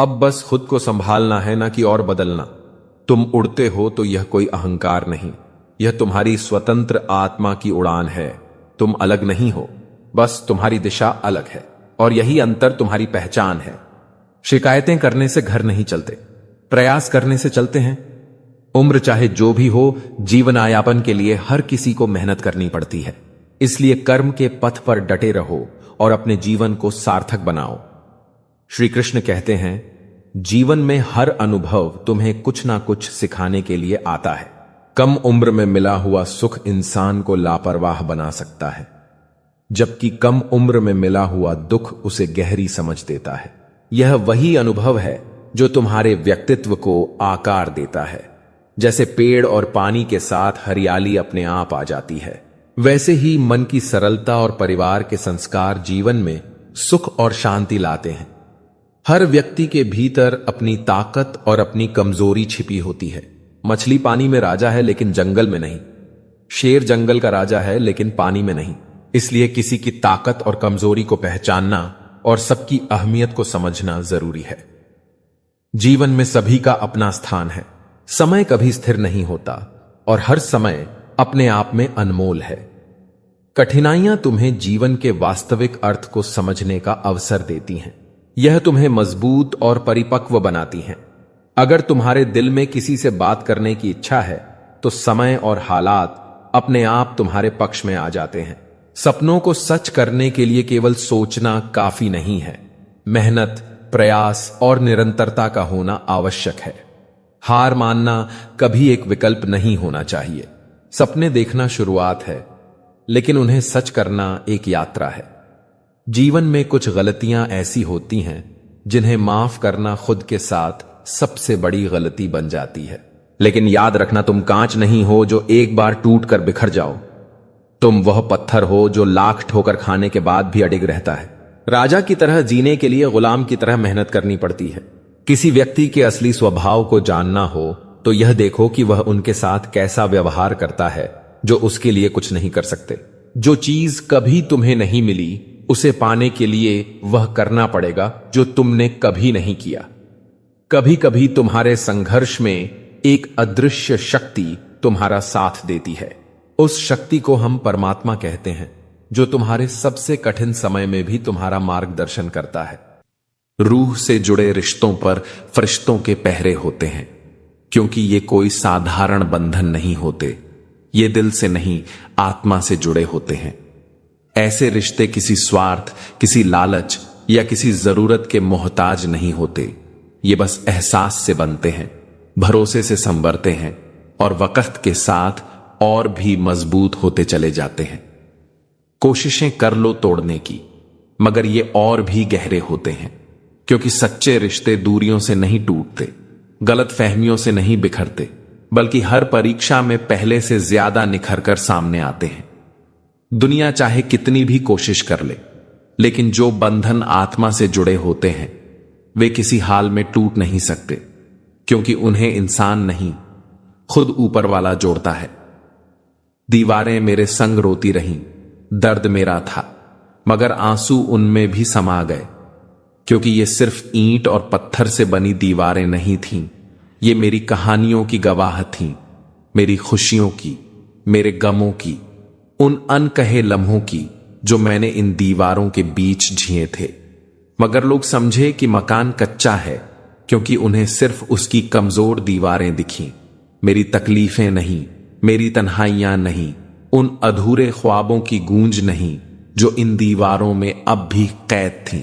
अब बस खुद को संभालना है, ना कि और बदलना। तुम उड़ते हो तो यह कोई अहंकार नहीं, यह तुम्हारी स्वतंत्र आत्मा की उड़ान है। तुम अलग नहीं हो, बस तुम्हारी दिशा अलग है, और यही अंतर तुम्हारी पहचान है। शिकायतें करने से घर नहीं चलते, प्रयास करने से चलते हैं। उम्र चाहे जो भी हो, जीवनायापन के लिए हर किसी को मेहनत करनी पड़ती है। इसलिए कर्म के पथ पर डटे रहो और अपने जीवन को सार्थक बनाओ। श्री कृष्ण कहते हैं, जीवन में हर अनुभव तुम्हें कुछ ना कुछ सिखाने के लिए आता है। कम उम्र में मिला हुआ सुख इंसान को लापरवाह बना सकता है, जबकि कम उम्र में मिला हुआ दुख उसे गहरी समझ देता है। यह वही अनुभव है जो तुम्हारे व्यक्तित्व को आकार देता है। जैसे पेड़ और पानी के साथ हरियाली अपने आप आ जाती है, वैसे ही मन की सरलता और परिवार के संस्कार जीवन में सुख और शांति लाते हैं। हर व्यक्ति के भीतर अपनी ताकत और अपनी कमजोरी छिपी होती है। मछली पानी में राजा है लेकिन जंगल में नहीं। शेर जंगल का राजा है लेकिन पानी में नहीं। इसलिए किसी की ताकत और कमजोरी को पहचानना और सबकी अहमियत को समझना जरूरी है। जीवन में सभी का अपना स्थान है। समय कभी स्थिर नहीं होता और हर समय अपने आप में अनमोल है। कठिनाइयां तुम्हें जीवन के वास्तविक अर्थ को समझने का अवसर देती हैं। यह तुम्हें मजबूत और परिपक्व बनाती हैं। अगर तुम्हारे दिल में किसी से बात करने की इच्छा है तो समय और हालात अपने आप तुम्हारे पक्ष में आ जाते हैं। सपनों को सच करने के लिए केवल सोचना काफी नहीं है, मेहनत, प्रयास और निरंतरता का होना आवश्यक है। हार मानना कभी एक विकल्प नहीं होना चाहिए। सपने देखना शुरुआत है, लेकिन उन्हें सच करना एक यात्रा है। जीवन में कुछ गलतियां ऐसी होती हैं जिन्हें माफ करना खुद के साथ सबसे बड़ी गलती बन जाती है। लेकिन याद रखना, तुम कांच नहीं हो जो एक बार टूट कर बिखर जाओ। तुम वह पत्थर हो जो लाख ठोकर खाने के बाद भी अडिग रहता है। राजा की तरह जीने के लिए गुलाम की तरह मेहनत करनी पड़ती है। किसी व्यक्ति के असली स्वभाव को जानना हो तो यह देखो कि वह उनके साथ कैसा व्यवहार करता है जो उसके लिए कुछ नहीं कर सकते। जो चीज कभी तुम्हें नहीं मिली, उसे पाने के लिए वह करना पड़ेगा जो तुमने कभी नहीं किया। कभी कभी तुम्हारे संघर्ष में एक अदृश्य शक्ति तुम्हारा साथ देती है। उस शक्ति को हम परमात्मा कहते हैं, जो तुम्हारे सबसे कठिन समय में भी तुम्हारा मार्गदर्शन करता है। रूह से जुड़े रिश्तों पर फरिश्तों के पहरे होते हैं, क्योंकि ये कोई साधारण बंधन नहीं होते। ये दिल से नहीं, आत्मा से जुड़े होते हैं। ऐसे रिश्ते किसी स्वार्थ, किसी लालच या किसी जरूरत के मोहताज नहीं होते। ये बस एहसास से बनते हैं, भरोसे से संवरते हैं और वक्त के साथ और भी मजबूत होते चले जाते हैं। कोशिशें कर लो तोड़ने की, मगर ये और भी गहरे होते हैं, क्योंकि सच्चे रिश्ते दूरियों से नहीं टूटते, गलत फहमियों से नहीं बिखरते, बल्कि हर परीक्षा में पहले से ज्यादा निखर कर सामने आते हैं। दुनिया चाहे कितनी भी कोशिश कर ले, लेकिन जो बंधन आत्मा से जुड़े होते हैं वे किसी हाल में टूट नहीं सकते, क्योंकि उन्हें इंसान नहीं, खुद ऊपर वाला जोड़ता है। दीवारें मेरे संग रोती रहीं, दर्द मेरा था, मगर आंसू उनमें भी समा गए, क्योंकि ये सिर्फ ईंट और पत्थर से बनी दीवारें नहीं थीं। ये मेरी कहानियों की गवाह थीं, मेरी खुशियों की, मेरे गमों की, उन अनकहे लम्हों की जो मैंने इन दीवारों के बीच जिए थे। मगर लोग समझे कि मकान कच्चा है, क्योंकि उन्हें सिर्फ उसकी कमजोर दीवारें दिखीं। मेरी तकलीफें नहीं, मेरी तन्हाइयां नहीं, उन अधूरे ख्वाबों की गूंज नहीं जो इन दीवारों में अब भी कैद थीं।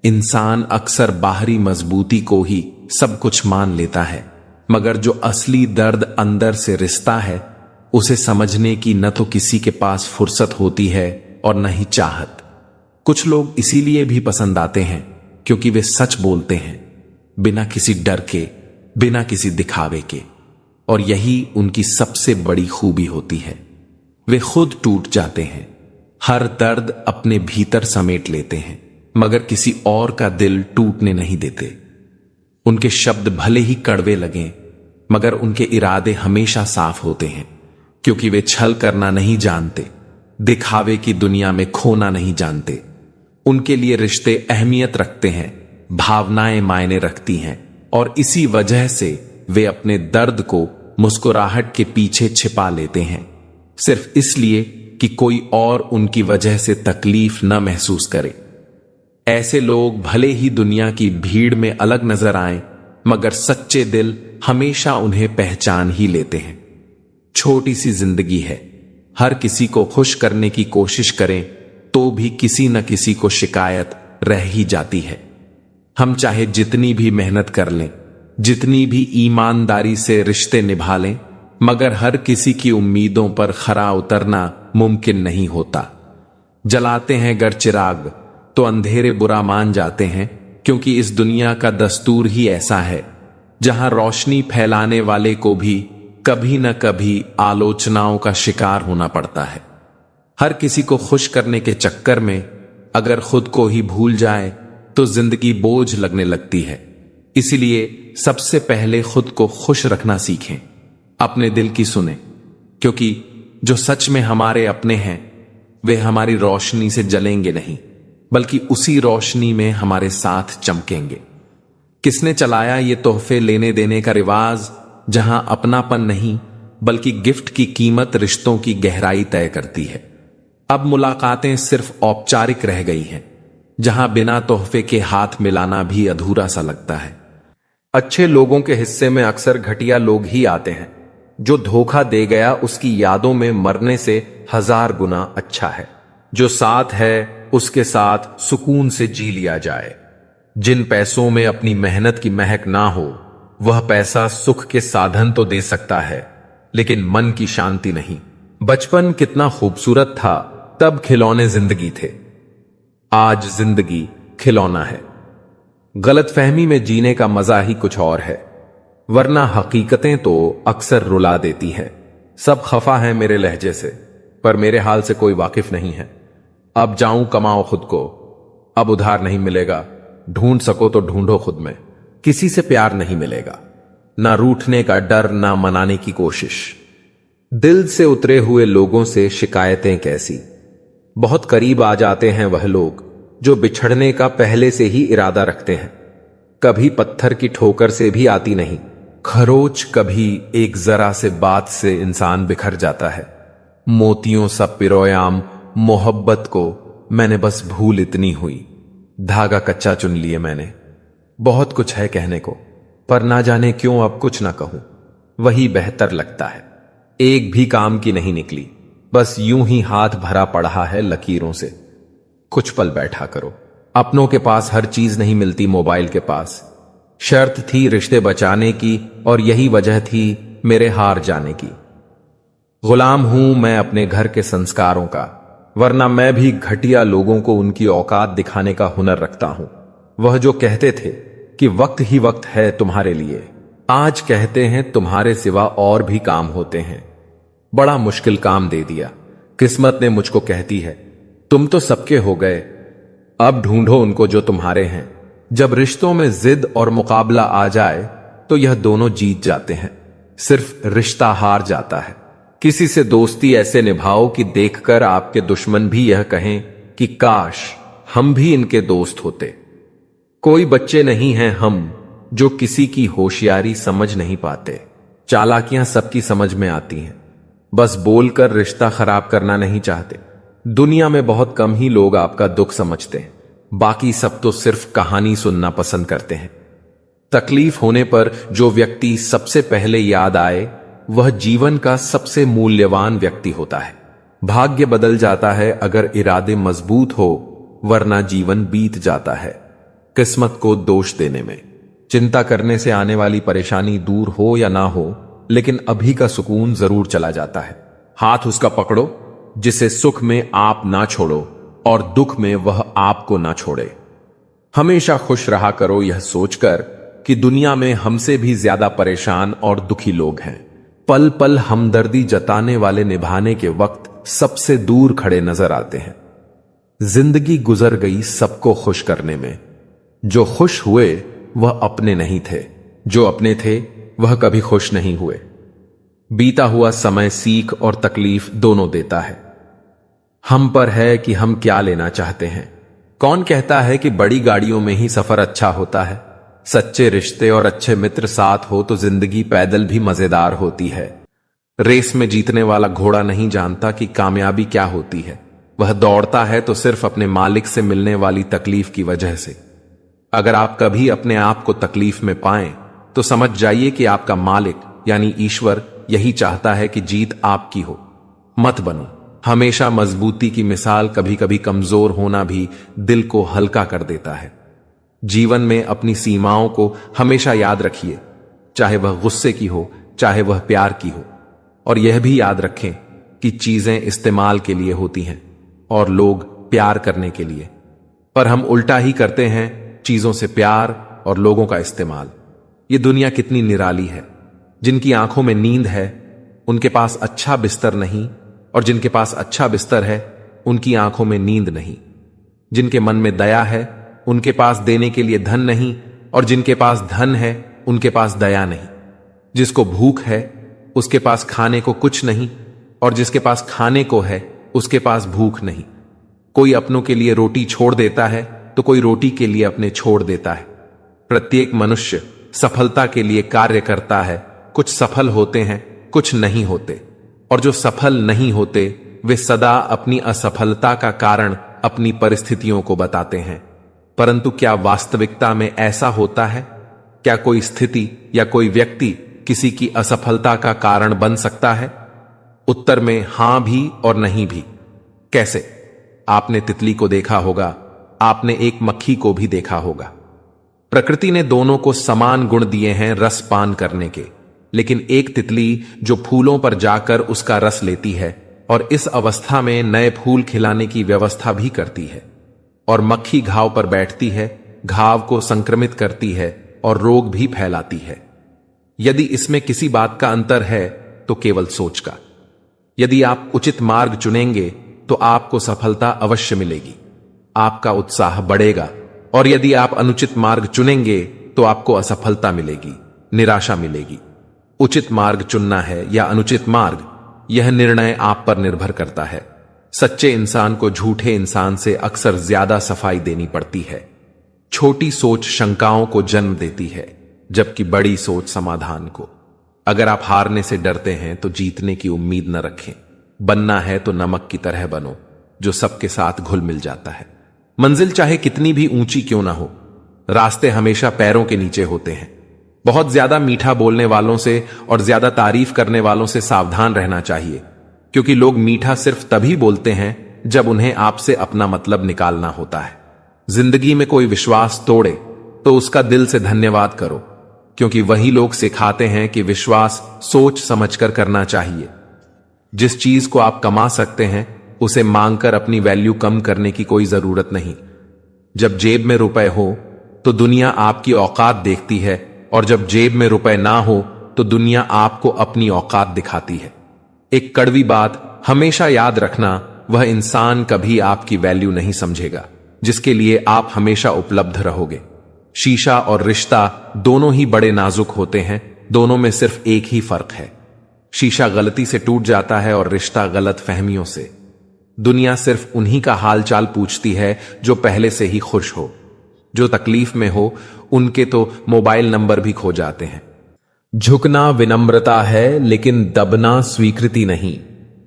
इंसान अक्सर बाहरी मजबूती को ही सब कुछ मान लेता है, मगर जो असली दर्द अंदर से रिश्ता है, उसे समझने की न तो किसी के पास फुर्सत होती है और न ही चाहत। कुछ लोग इसीलिए भी पसंद आते हैं क्योंकि वे सच बोलते हैं, बिना किसी डर के, बिना किसी दिखावे के, और यही उनकी सबसे बड़ी खूबी होती है। वे खुद टूट जाते हैं, हर दर्द अपने भीतर समेट लेते हैं, मगर किसी और का दिल टूटने नहीं देते। उनके शब्द भले ही कड़वे लगें, मगर उनके इरादे हमेशा साफ होते हैं, क्योंकि वे छल करना नहीं जानते, दिखावे की दुनिया में खोना नहीं जानते। उनके लिए रिश्ते अहमियत रखते हैं, भावनाएं मायने रखती हैं और इसी वजह से वे अपने दर्द को मुस्कुराहट के पीछे छिपा लेते हैं, सिर्फ इसलिए कि कोई और उनकी वजह से तकलीफ न महसूस करे। ऐसे लोग भले ही दुनिया की भीड़ में अलग नजर आएं, मगर सच्चे दिल हमेशा उन्हें पहचान ही लेते हैं। छोटी सी जिंदगी है, हर किसी को खुश करने की कोशिश करें तो भी किसी न किसी को शिकायत रह ही जाती है। हम चाहे जितनी भी मेहनत कर लें, जितनी भी ईमानदारी से रिश्ते निभा लें, मगर हर किसी की उम्मीदों पर खरा उतरना मुमकिन नहीं होता। जलाते हैं अगर चिराग तो अंधेरे बुरा मान जाते हैं, क्योंकि इस दुनिया का दस्तूर ही ऐसा है जहां रोशनी फैलाने वाले को भी कभी न कभी आलोचनाओं का शिकार होना पड़ता है। हर किसी को खुश करने के चक्कर में अगर खुद को ही भूल जाए तो जिंदगी बोझ लगने लगती है। इसीलिए सबसे पहले खुद को खुश रखना सीखें, अपने दिल की सुने, क्योंकि जो सच में हमारे अपने हैं वे हमारी रोशनी से जलेंगे नहीं, बल्कि उसी रोशनी में हमारे साथ चमकेंगे। किसने चलाया ये तोहफे लेने देने का रिवाज, जहां अपनापन नहीं बल्कि गिफ्ट की कीमत रिश्तों की गहराई तय करती है। अब मुलाकातें सिर्फ औपचारिक रह गई हैं, जहां बिना तोहफे के हाथ मिलाना भी अधूरा सा लगता है। अच्छे लोगों के हिस्से में अक्सर घटिया लोग ही आते हैं। जो धोखा दे गया उसकी यादों में मरने से 1000 गुना अच्छा है जो साथ है उसके साथ सुकून से जी लिया जाए। जिन पैसों में अपनी मेहनत की महक ना हो, वह पैसा सुख के साधन तो दे सकता है, लेकिन मन की शांति नहीं। बचपन कितना खूबसूरत था, तब खिलौने जिंदगी थे। आज जिंदगी खिलौना है। गलतफहमी में जीने का मजा ही कुछ और है, वरना हकीकतें तो अक्सर रुला देती हैं। सब खफा है मेरे लहजे से, पर मेरे हाल से कोई वाकिफ नहीं है। अब जाऊं कमाओ खुद को, अब उधार नहीं मिलेगा। ढूंढ सको तो ढूंढो खुद में, किसी से प्यार नहीं मिलेगा। ना रूठने का डर, ना मनाने की कोशिश। दिल से उतरे हुए लोगों से शिकायतें कैसी। बहुत करीब आ जाते हैं वह लोग जो बिछड़ने का पहले से ही इरादा रखते हैं। कभी पत्थर की ठोकर से भी आती नहीं, खरोच कभी एक जरा से बात से इंसान बिखर जाता है। मोतियों सा पिरोयाम मोहब्बत को मैंने बस भूल इतनी हुई। धागा कच्चा चुन लिए मैंने। बहुत कुछ है कहने को, पर ना जाने क्यों अब कुछ ना कहूं, वही बेहतर लगता है। एक भी काम की नहीं निकली, बस यूं ही हाथ भरा पड़ा है लकीरों से। कुछ पल बैठा करो। अपनों के पास हर चीज नहीं मिलती मोबाइल के पास। शर्त थी रिश्ते बचाने की, और यही वजह थी मेरे हार जाने की। गुलाम हूं मैं अपने घर के संस्कारों का, वरना मैं भी घटिया लोगों को उनकी औकात दिखाने का हुनर रखता हूं। वह जो कहते थे कि वक्त ही वक्त है तुम्हारे लिए, आज कहते हैं तुम्हारे सिवा और भी काम होते हैं। बड़ा मुश्किल काम दे दिया। किस्मत ने मुझको कहती है तुम तो सबके हो गए, अब ढूंढो उनको जो तुम्हारे हैं। जब रिश्तों में जिद और मुकाबला आ जाए तो यह दोनों जीत जाते हैं, सिर्फ रिश्ता हार जाता है। किसी से दोस्ती ऐसे निभाओ कि देखकर आपके दुश्मन भी यह कहें कि काश हम भी इनके दोस्त होते। कोई बच्चे नहीं हैं हम जो किसी की होशियारी समझ नहीं पाते। चालाकियां सबकी समझ में आती हैं, बस बोलकर रिश्ता खराब करना नहीं चाहते। दुनिया में बहुत कम ही लोग आपका दुख समझते हैं, बाकी सब तो सिर्फ कहानी सुनना पसंद करते हैं। तकलीफ होने पर जो व्यक्ति सबसे पहले याद आए वह जीवन का सबसे मूल्यवान व्यक्ति होता है। भाग्य बदल जाता है अगर इरादे मजबूत हो, वरना जीवन बीत जाता है किस्मत को दोष देने में। चिंता करने से आने वाली परेशानी दूर हो या ना हो, लेकिन अभी का सुकून जरूर चला जाता है। हाथ उसका पकड़ो जिसे सुख में आप ना छोड़ो और दुख में वह आपको ना छोड़े। हमेशा खुश रहा करो यह सोचकर कि दुनिया में हमसे भी ज्यादा परेशान और दुखी लोग हैं। पल पल हमदर्दी जताने वाले निभाने के वक्त सबसे दूर खड़े नजर आते हैं। जिंदगी गुजर गई सबको खुश करने में। जो खुश हुए वह अपने नहीं थे, जो अपने थे वह कभी खुश नहीं हुए। बीता हुआ समय सीख और तकलीफ दोनों देता है। हम पर है कि हम क्या लेना चाहते हैं। कौन कहता है कि बड़ी गाड़ियों में ही सफर अच्छा होता है? सच्चे रिश्ते और अच्छे मित्र साथ हो तो जिंदगी पैदल भी मजेदार होती है। रेस में जीतने वाला घोड़ा नहीं जानता कि कामयाबी क्या होती है। वह दौड़ता है तो सिर्फ अपने मालिक से मिलने वाली तकलीफ की वजह से। अगर आप कभी अपने आप को तकलीफ में पाएं तो समझ जाइए कि आपका मालिक यानी ईश्वर यही चाहता है कि जीत आपकी हो। मत बनो हमेशा मजबूती की मिसाल। कभी कभी कमजोर होना भी दिल को हल्का कर देता है। जीवन में अपनी सीमाओं को हमेशा याद रखिए, चाहे वह गुस्से की हो चाहे वह प्यार की हो। और यह भी याद रखें कि चीजें इस्तेमाल के लिए होती हैं और लोग प्यार करने के लिए, पर हम उल्टा ही करते हैं, चीजों से प्यार और लोगों का इस्तेमाल। ये दुनिया कितनी निराली है। जिनकी आंखों में नींद है उनके पास अच्छा बिस्तर नहीं, और जिनके पास अच्छा बिस्तर है उनकी आंखों में नींद नहीं। जिनके मन में दया है उनके पास देने के लिए धन नहीं, और जिनके पास धन है उनके पास दया नहीं। जिसको भूख है उसके पास खाने को कुछ नहीं, और जिसके पास खाने को है उसके पास भूख नहीं। कोई अपनों के लिए रोटी छोड़ देता है तो कोई रोटी के लिए अपने छोड़ देता है। प्रत्येक मनुष्य सफलता के लिए कार्य करता है। कुछ सफल होते हैं, कुछ नहीं होते, और जो सफल नहीं होते वे सदा अपनी असफलता का कारण अपनी परिस्थितियों को बताते हैं। परंतु क्या वास्तविकता में ऐसा होता है? क्या कोई स्थिति या कोई व्यक्ति किसी की असफलता का कारण बन सकता है? उत्तर में हां भी और नहीं भी। कैसे? आपने तितली को देखा होगा, आपने एक मक्खी को भी देखा होगा। प्रकृति ने दोनों को समान गुण दिए हैं रस पान करने के, लेकिन एक तितली जो फूलों पर जाकर उसका रस लेती है और इस अवस्था में नए फूल खिलाने की व्यवस्था भी करती है, और मक्खी घाव पर बैठती है, घाव को संक्रमित करती है और रोग भी फैलाती है। यदि इसमें किसी बात का अंतर है तो केवल सोच का। यदि आप उचित मार्ग चुनेंगे तो आपको सफलता अवश्य मिलेगी, आपका उत्साह बढ़ेगा, और यदि आप अनुचित मार्ग चुनेंगे तो आपको असफलता मिलेगी, निराशा मिलेगी। उचित मार्ग चुनना है या अनुचित मार्ग, यह निर्णय आप पर निर्भर करता है। सच्चे इंसान को झूठे इंसान से अक्सर ज्यादा सफाई देनी पड़ती है। छोटी सोच शंकाओं को जन्म देती है, जबकि बड़ी सोच समाधान को। अगर आप हारने से डरते हैं तो जीतने की उम्मीद न रखें। बनना है तो नमक की तरह बनो, जो सबके साथ घुल मिल जाता है। मंजिल चाहे कितनी भी ऊंची क्यों ना हो, रास्ते हमेशा पैरों के नीचे होते हैं। बहुत ज्यादा मीठा बोलने वालों से और ज्यादा तारीफ करने वालों से सावधान रहना चाहिए, क्योंकि लोग मीठा सिर्फ तभी बोलते हैं जब उन्हें आपसे अपना मतलब निकालना होता है। जिंदगी में कोई विश्वास तोड़े तो उसका दिल से धन्यवाद करो, क्योंकि वही लोग सिखाते हैं कि विश्वास सोच समझकर करना चाहिए। जिस चीज को आप कमा सकते हैं उसे मांगकर अपनी वैल्यू कम करने की कोई जरूरत नहीं। जब जेब में रुपए हो तो दुनिया आपकी औकात देखती है, और जब जेब में रुपए ना हो तो दुनिया आपको अपनी औकात दिखाती है। एक कड़वी बात हमेशा याद रखना, वह इंसान कभी आपकी वैल्यू नहीं समझेगा जिसके लिए आप हमेशा उपलब्ध रहोगे। शीशा और रिश्ता दोनों ही बड़े नाजुक होते हैं, दोनों में सिर्फ एक ही फर्क है। शीशा गलती से टूट जाता है और रिश्ता गलत फहमियों से। दुनिया सिर्फ उन्हीं का हालचाल पूछती है जो पहले से ही खुश हो। जो तकलीफ में हो उनके तो मोबाइल नंबर भी खो जाते हैं। झुकना विनम्रता है, लेकिन दबना स्वीकृति नहीं।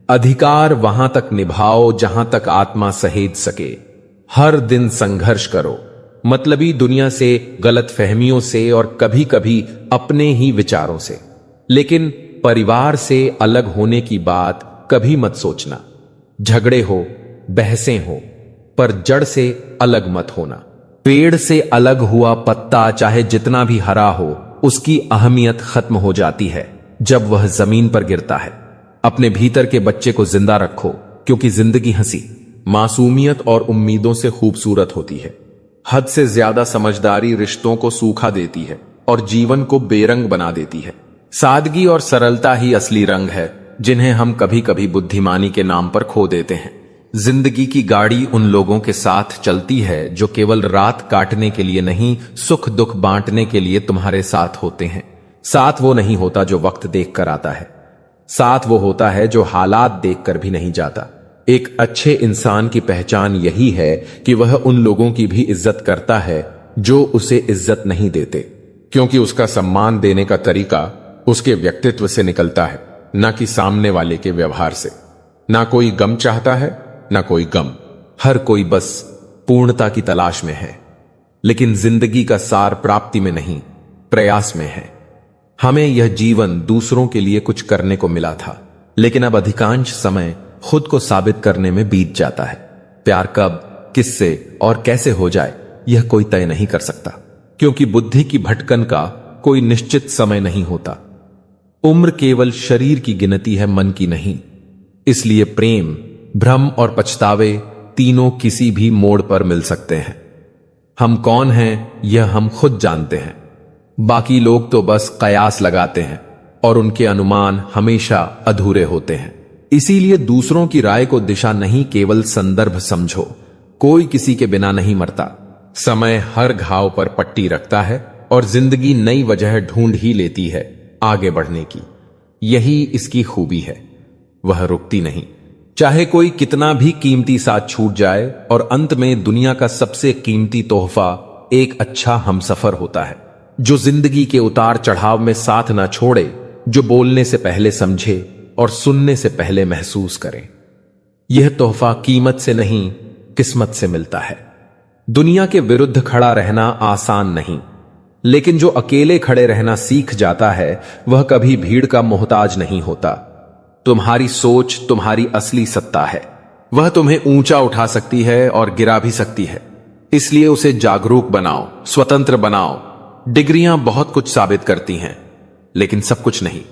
अधिकार वहां तक निभाओ जहां तक आत्मा सहेज सके। हर दिन संघर्ष करो, मतलबी दुनिया से, गलत फहमियों से और कभी कभी अपने ही विचारों से। लेकिन परिवार से अलग होने की बात कभी मत सोचना। झगड़े हो, बहसें हो, पर जड़ से अलग मत होना। पेड़ से अलग हुआ पत्ता चाहे जितना भी हरा हो, उसकी अहमियत खत्म हो जाती है जब वह जमीन पर गिरता है। अपने भीतर के बच्चे को जिंदा रखो, क्योंकि जिंदगी हंसी, मासूमियत और उम्मीदों से खूबसूरत होती है। हद से ज्यादा समझदारी रिश्तों को सूखा देती है और जीवन को बेरंग बना देती है। सादगी और सरलता ही असली रंग है, जिन्हें हम कभी कभी बुद्धिमानी के नाम पर खो देते हैं। जिंदगी की गाड़ी उन लोगों के साथ चलती है जो केवल रात काटने के लिए नहीं, सुख दुख बांटने के लिए तुम्हारे साथ होते हैं। साथ वो नहीं होता जो वक्त देखकर आता है, साथ वो होता है जो हालात देखकर भी नहीं जाता। एक अच्छे इंसान की पहचान यही है कि वह उन लोगों की भी इज्जत करता है जो उसे इज्जत नहीं देते, क्योंकि उसका सम्मान देने का तरीका उसके व्यक्तित्व से निकलता है, ना कि सामने वाले के व्यवहार से। ना कोई गम चाहता है, ना कोई गम। हर कोई बस पूर्णता की तलाश में है, लेकिन जिंदगी का सार प्राप्ति में नहीं, प्रयास में है। हमें यह जीवन दूसरों के लिए कुछ करने को मिला था, लेकिन अब अधिकांश समय खुद को साबित करने में बीत जाता है। प्यार कब, किससे और कैसे हो जाए, यह कोई तय नहीं कर सकता, क्योंकि बुद्धि की भटकन का कोई निश्चित समय नहीं होता। उम्र केवल शरीर की गिनती है, मन की नहीं। इसलिए प्रेम, भ्रम और पछतावे तीनों किसी भी मोड़ पर मिल सकते हैं। हम कौन हैं यह हम खुद जानते हैं, बाकी लोग तो बस कयास लगाते हैं और उनके अनुमान हमेशा अधूरे होते हैं। इसीलिए दूसरों की राय को दिशा नहीं, केवल संदर्भ समझो। कोई किसी के बिना नहीं मरता। समय हर घाव पर पट्टी रखता है और जिंदगी नई वजह ढूंढ ही लेती है आगे बढ़ने की। यही इसकी खूबी है, वह रुकती नहीं, चाहे कोई कितना भी कीमती साथ छूट जाए। और अंत में दुनिया का सबसे कीमती तोहफा एक अच्छा हमसफर होता है, जो जिंदगी के उतार चढ़ाव में साथ ना छोड़े, जो बोलने से पहले समझे और सुनने से पहले महसूस करें। यह तोहफा कीमत से नहीं, किस्मत से मिलता है। दुनिया के विरुद्ध खड़ा रहना आसान नहीं, लेकिन जो अकेले खड़े रहना सीख जाता है वह कभी भीड़ का मोहताज नहीं होता। तुम्हारी सोच तुम्हारी असली सत्ता है। वह तुम्हें ऊंचा उठा सकती है और गिरा भी सकती है। इसलिए उसे जागरूक बनाओ, स्वतंत्र बनाओ। डिग्रियां बहुत कुछ साबित करती हैं, लेकिन सब कुछ नहीं।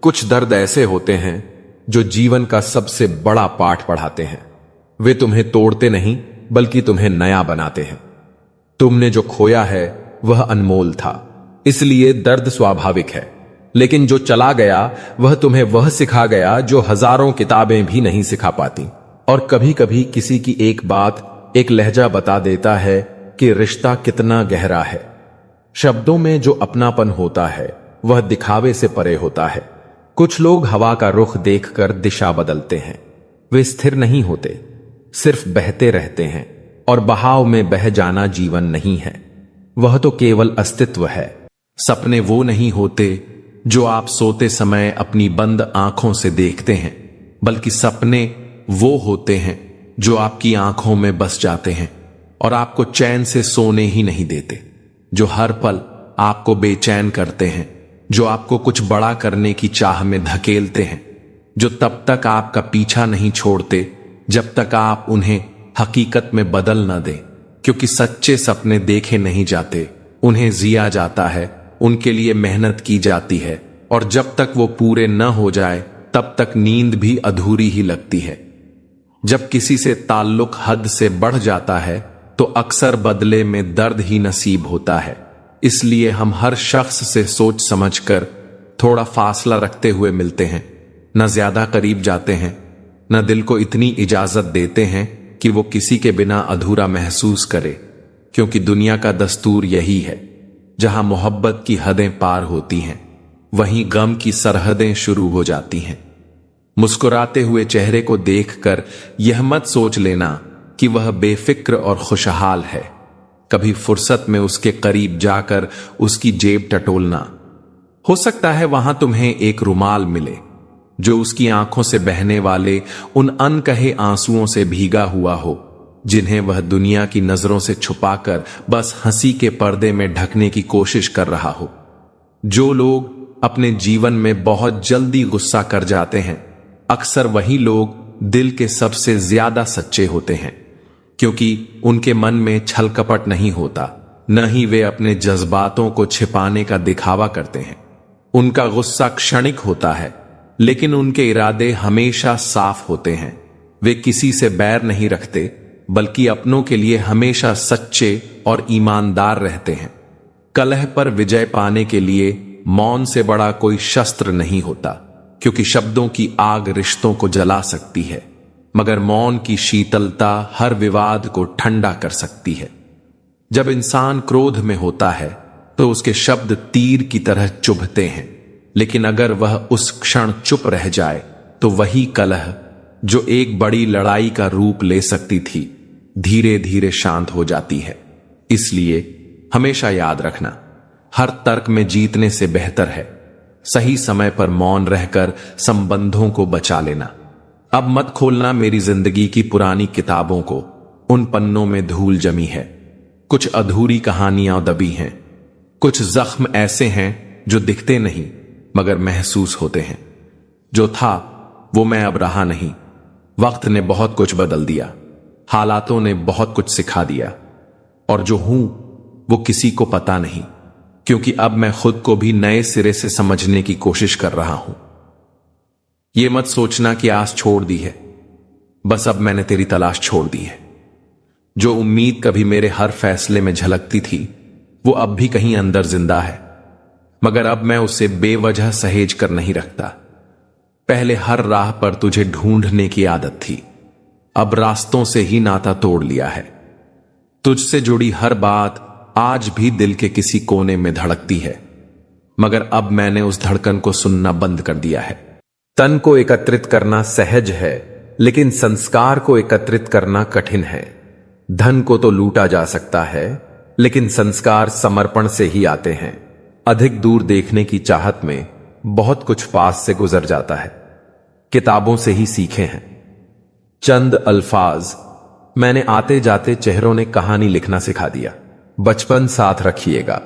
कुछ दर्द ऐसे होते हैं जो जीवन का सबसे बड़ा पाठ पढ़ाते हैं। वे तुम्हें तोड़ते नहीं, बल्कि तुम्हें नया बनाते हैं। तुमने जो खोया है वह अनमोल था, इसलिए दर्द स्वाभाविक है। लेकिन जो चला गया वह तुम्हें वह सिखा गया जो हजारों किताबें भी नहीं सिखा पाती। और कभी कभी किसी की एक बात, एक लहजा बता देता है कि रिश्ता कितना गहरा है। शब्दों में जो अपनापन होता है वह दिखावे से परे होता है। कुछ लोग हवा का रुख देखकर दिशा बदलते हैं। वे स्थिर नहीं होते, सिर्फ बहते रहते हैं। और बहाव में बह जाना जीवन नहीं है, वह तो केवल अस्तित्व है। सपने वो नहीं होते जो आप सोते समय अपनी बंद आंखों से देखते हैं, बल्कि सपने वो होते हैं जो आपकी आंखों में बस जाते हैं और आपको चैन से सोने ही नहीं देते, जो हर पल आपको बेचैन करते हैं, जो आपको कुछ बड़ा करने की चाह में धकेलते हैं, जो तब तक आपका पीछा नहीं छोड़ते जब तक आप उन्हें हकीकत में बदल न दें। क्योंकि सच्चे सपने देखे नहीं जाते, उन्हें जिया जाता है, उनके लिए मेहनत की जाती है। और जब तक वो पूरे न हो जाए तब तक नींद भी अधूरी ही लगती है। जब किसी से ताल्लुक हद से बढ़ जाता है तो अक्सर बदले में दर्द ही नसीब होता है। इसलिए हम हर शख्स से सोच समझकर थोड़ा फासला रखते हुए मिलते हैं, न ज्यादा करीब जाते हैं, न दिल को इतनी इजाजत देते हैं कि वो किसी के बिना अधूरा महसूस करे। क्योंकि दुनिया का दस्तूर यही है, जहां मोहब्बत की हदें पार होती हैं वहीं गम की सरहदें शुरू हो जाती हैं। मुस्कुराते हुए चेहरे को देखकर यह मत सोच लेना कि वह बेफिक्र और खुशहाल है। कभी फुर्सत में उसके करीब जाकर उसकी जेब टटोलना। हो सकता है वहां तुम्हें एक रुमाल मिले जो उसकी आंखों से बहने वाले उन अनकहे आंसुओं से भीगा हुआ हो, जिन्हें वह दुनिया की नजरों से छुपाकर बस हंसी के पर्दे में ढकने की कोशिश कर रहा हो। जो लोग अपने जीवन में बहुत जल्दी गुस्सा कर जाते हैं, अक्सर वही लोग दिल के सबसे ज्यादा सच्चे होते हैं, क्योंकि उनके मन में छल कपट नहीं होता, न ही वे अपने जज्बातों को छिपाने का दिखावा करते हैं। उनका गुस्सा क्षणिक होता है, लेकिन उनके इरादे हमेशा साफ होते हैं। वे किसी से बैर नहीं रखते, बल्कि अपनों के लिए हमेशा सच्चे और ईमानदार रहते हैं। कलह पर विजय पाने के लिए मौन से बड़ा कोई शस्त्र नहीं होता, क्योंकि शब्दों की आग रिश्तों को जला सकती है, मगर मौन की शीतलता हर विवाद को ठंडा कर सकती है। जब इंसान क्रोध में होता है तो उसके शब्द तीर की तरह चुभते हैं, लेकिन अगर वह उस क्षण चुप रह जाए तो वही कलह जो एक बड़ी लड़ाई का रूप ले सकती थी, धीरे धीरे शांत हो जाती है। इसलिए हमेशा याद रखना, हर तर्क में जीतने से बेहतर है सही समय पर मौन रहकर संबंधों को बचा लेना। अब मत खोलना मेरी जिंदगी की पुरानी किताबों को, उन पन्नों में धूल जमी है, कुछ अधूरी कहानियां दबी हैं, कुछ जख्म ऐसे हैं जो दिखते नहीं मगर महसूस होते हैं। जो था वो मैं अब रहा नहीं। वक्त ने बहुत कुछ बदल दिया, हालातों ने बहुत कुछ सिखा दिया, और जो हूं वो किसी को पता नहीं, क्योंकि अब मैं खुद को भी नए सिरे से समझने की कोशिश कर रहा हूं। यह मत सोचना कि आस छोड़ दी है, बस अब मैंने तेरी तलाश छोड़ दी है। जो उम्मीद कभी मेरे हर फैसले में झलकती थी, वो अब भी कहीं अंदर जिंदा है, मगर अब मैं उसे बेवजह सहेज कर नहीं रखता। पहले हर राह पर तुझे ढूंढने की आदत थी, अब रास्तों से ही नाता तोड़ लिया है। तुझसे जुड़ी हर बात आज भी दिल के किसी कोने में धड़कती है, मगर अब मैंने उस धड़कन को सुनना बंद कर दिया है। तन को एकत्रित करना सहज है, लेकिन संस्कार को एकत्रित करना कठिन है। धन को तो लूटा जा सकता है, लेकिन संस्कार समर्पण से ही आते हैं। अधिक दूर देखने की चाहत में बहुत कुछ पास से गुजर जाता है। किताबों से ही सीखे हैं चंद अल्फाज, मैंने आते जाते चेहरों ने कहानी लिखना सिखा दिया। बचपन साथ रखिएगा।